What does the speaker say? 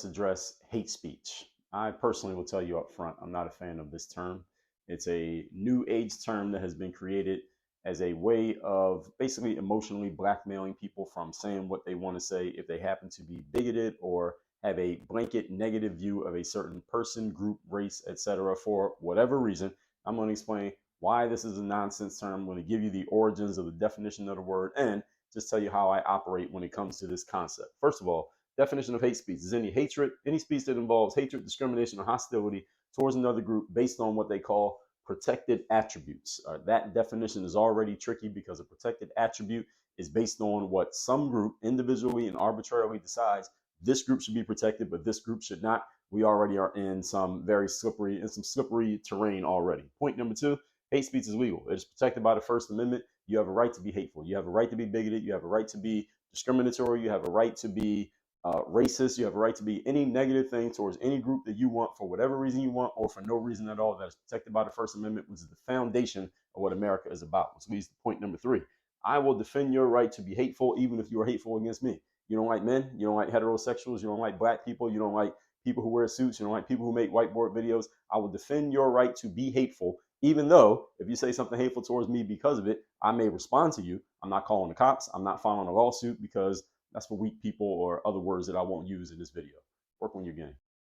let's address hate speech. I personally will tell you up front, I'm not a fan of this term. It's a new age term that has been created as a way of basically emotionally blackmailing people from saying what they want to say if they happen to be bigoted or have a blanket negative view of a certain person, group, race, etc. for whatever reason. I'm going to explain why this is a nonsense term. I'm going to give you the origins of the definition of the word and just tell you how I operate when it comes to this concept. First of all, definition of hate speech is any hatred, any speech that involves hatred, discrimination, or hostility towards another group based on what they call protected attributes. That definition is already tricky because a protected attribute is based on what some group individually and arbitrarily decides this group should be protected, but this group should not. We already are in some slippery terrain already. Point number two, hate speech is legal. It is protected by the First Amendment. You have a right to be hateful. You have a right to be bigoted. You have a right to be discriminatory. You have a right to be racist. You have a right to be any negative thing towards any group that you want for whatever reason you want or for no reason at all. That is protected by the First Amendment, which is the foundation of what America is about. Which leads to point number three. I will defend your right to be hateful even if you are hateful against me. You don't like men, you don't like heterosexuals, you don't like black people, you don't like people who wear suits, you don't like people who make whiteboard videos. I will defend your right to be hateful, even though if you say something hateful towards me because of it, I may respond to you. I'm not calling the cops. I'm not filing a lawsuit because that's for weak people or other words that I won't use in this video. Work on your game.